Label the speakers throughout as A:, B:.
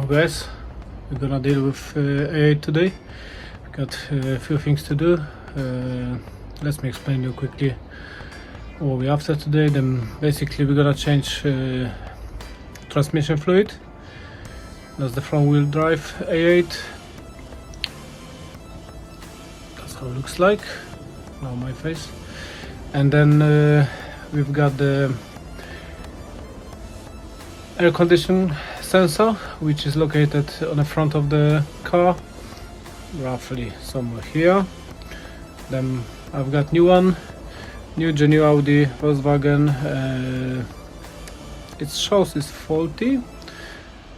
A: guys, we're gonna deal with A8 today. We got a few things to do. Let me explain you quickly what we're after today. Then basically we're gonna change transmission fluid. That's the front wheel drive A8. That's how it looks like. Now my face. And then we've got the air condition sensor, which is located on the front of the car, roughly somewhere here. Then I've got new Audi Volkswagen. It shows it's faulty,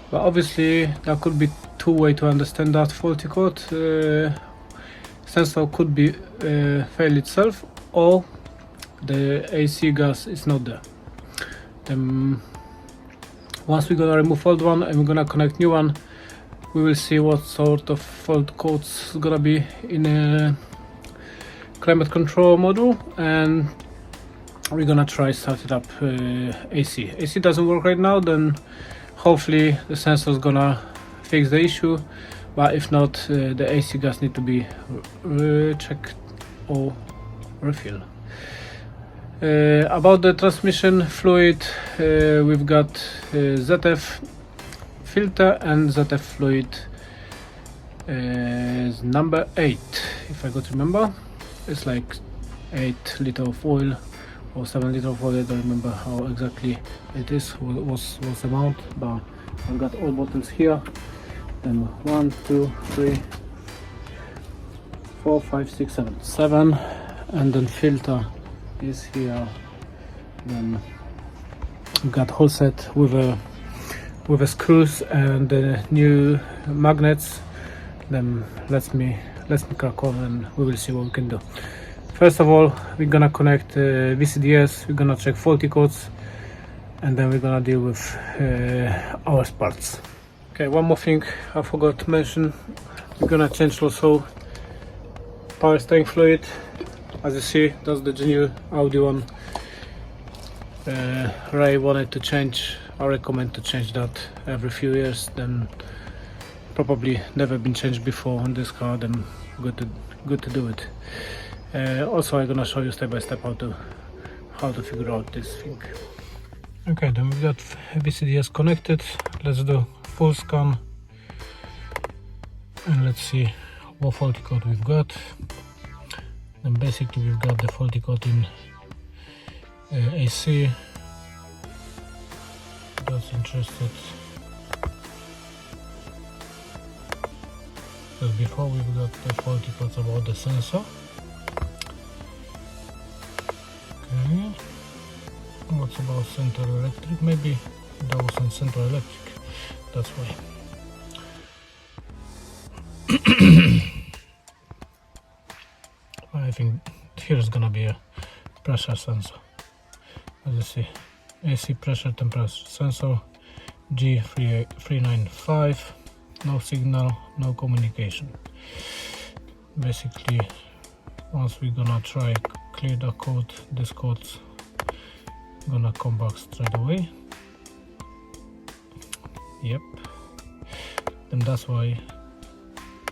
A: but obviously there could be two ways to understand that faulty code. Sensor could be failed itself, or the AC gas is not there. Then once we're gonna remove old one and we're gonna connect new one, we will see what sort of fault codes is gonna be in a climate control module, and we're gonna try start it up AC. AC doesn't work right now, then hopefully the sensor is gonna fix the issue, but if not, the AC gas need to be checked or refilled. About the transmission fluid, we've got ZF filter and ZF fluid number 8, if I could remember. It's like 8 liters of oil or 7 liters of oil. I don't remember how exactly it is, was the amount, but I've got all bottles here. Then 1, 2, 3, 4, 5, 6, 7, and then filter is here. Then we've got whole set with a screws and the new magnets. Then let me crack on and we will see what we can do. First of all, we're gonna connect VCDS. We're gonna check faulty codes, and then we're gonna deal with our parts. Okay, one more thing I forgot to mention. We're gonna change also power steering fluid. As you see, that's the new Audi one. Ray wanted to change. I recommend to change that every few years. Then probably never been changed before on this car. Then good to do it. Also, I'm gonna show you step by step how to figure out this thing. Okay, then we've got VCDS connected. Let's do full scan and let's see what faulty code we've got. Then basically we've got the faulty code in AC. That's interested. Because before we've got the faulty codes about the sensor. Okay. What's about central electric? Maybe that was on central electric. That's why. I think here's gonna be a pressure sensor. As you see, AC pressure temperature sensor, G395, no signal, no communication. Basically, once we're gonna try clear the code, this code's gonna come back straight away. Yep. Then that's why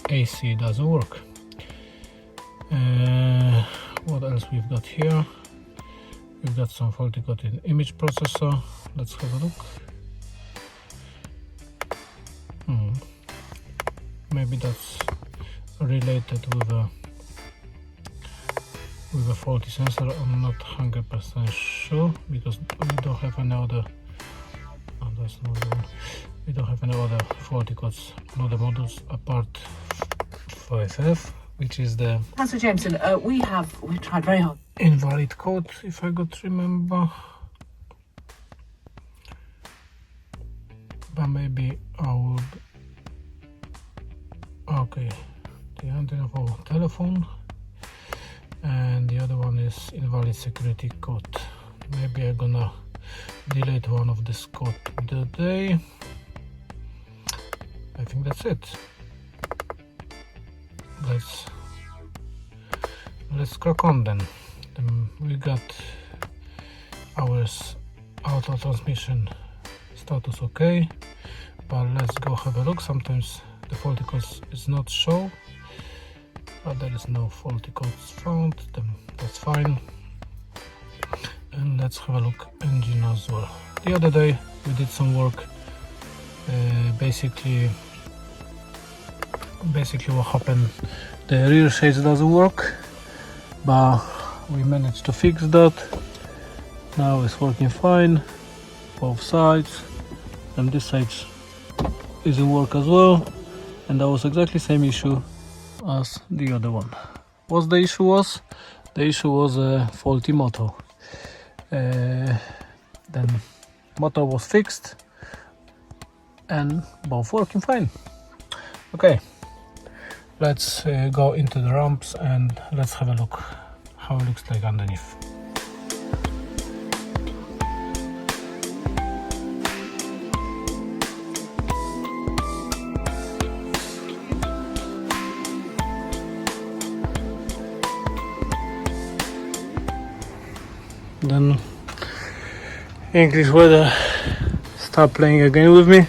A: AC doesn't work. What else we've got here? We've got some faulty code in image processor. Let's have a look. Maybe that's related with a faulty sensor. I'm not 100% sure because we don't have any other. Oh, that's not the one. We don't have any other faulty codes on the models apart 5F, which is the
B: Councillor Jameson, we've tried very hard.
A: Invalid code, if I could remember. But maybe I would. Okay, the antenna for telephone, and the other one is invalid security code. Maybe I'm gonna delete one of this code today. I think that's it. Let's crack on then. We got our auto transmission status okay. but let's go have a look. Sometimes the faulty codes is not show, but there is no faulty codes found, then that's fine. And let's have a look engine as well. The other day we did some work. Basically what happened, the rear shades doesn't work, but we managed to fix that. Now it's working fine, both sides, and this side is in work as well, and that was exactly same issue as the other one. What the issue was? The issue was a faulty motor. Then motor was fixed and both working fine. Okay, let's go into the ramps and let's have a look how it looks like underneath. Then English weather start playing again with me.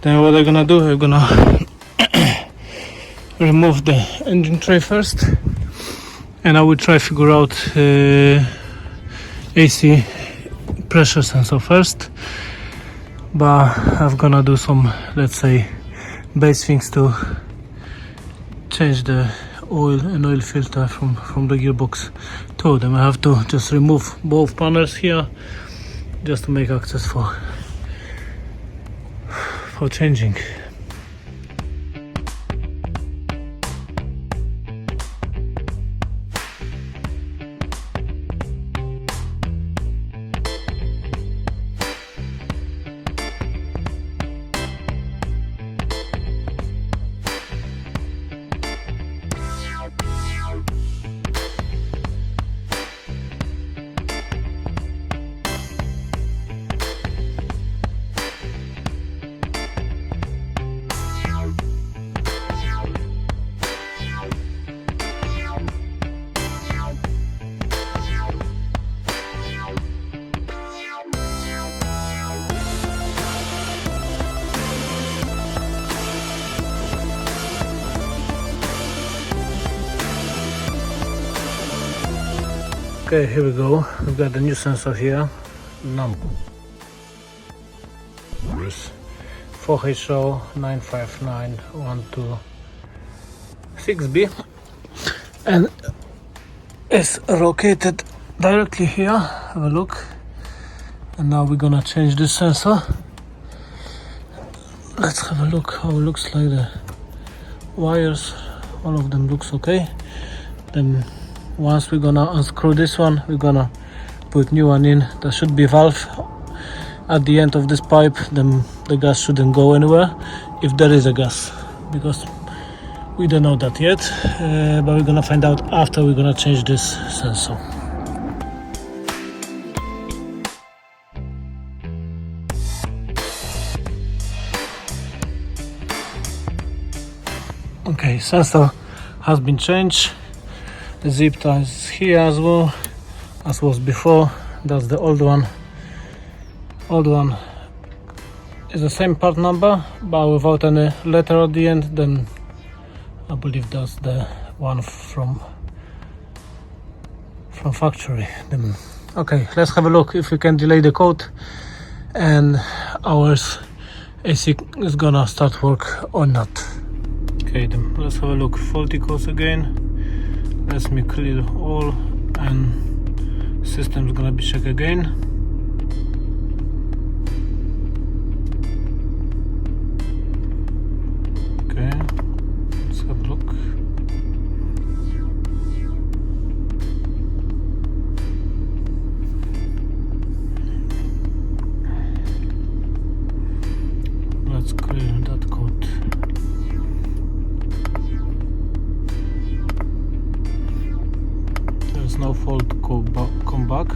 A: Then what I'm gonna do, I'm gonna remove the engine tray first, and I will try figure out AC pressure sensor first, but I'm gonna do some, let's say, base things to change the oil and oil filter from the gearbox too. Then I have to just remove both panels here just to make access for changing. Okay, here we go. We've got the new sensor here. Number 4HO 959126B, and it's located directly here. Have a look. And now we're gonna change this sensor. Let's have a look how it looks like. The wires, all of them looks okay. Then once we're gonna unscrew this one, we're gonna put new one in. There should be a valve at the end of this pipe, then the gas shouldn't go anywhere, if there is a gas, because we don't know that yet, but we're gonna find out after we're gonna change this sensor. Okay, sensor has been changed. The zip tie is here as well as was before. That's the old one. Old one is the same part number but without any letter at the end. Then I believe that's the one from factory. Then okay, let's have a look if we can delay the code and our AC is gonna start work or not. Okay, then let's have a look. Faulty codes again. Let me clear all and system's gonna be checked again. Okay, let's have a look. Let's clear that code. No fault come back,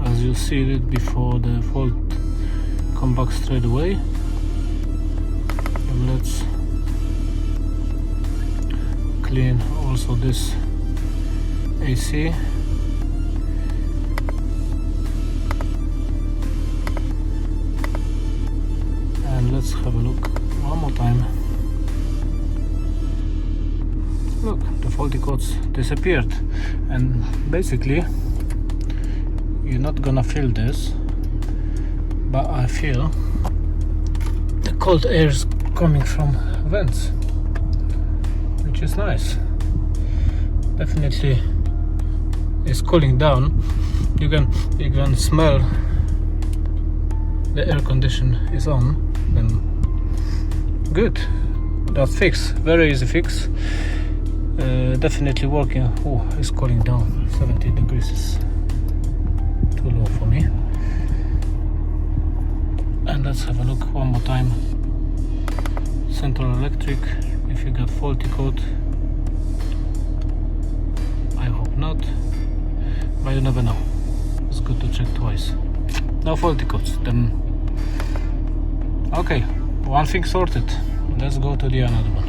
A: as you see it before. The fault come back straight away. And let's clean also this AC. And let's have a look one more time. Look, the faulty codes disappeared, and basically you're not gonna feel this, but I feel the cold air is coming from vents, which is nice. Definitely it's cooling down. You can smell the air condition is on. Then good, that fix, very easy fix. Definitely working. Oh, it's cooling down. 17 degrees is too low for me. And let's have a look one more time. Central electric, if you got faulty code, I hope not, but you never know. It's good to check twice. No faulty codes, then okay, one thing sorted. Let's go to the another one.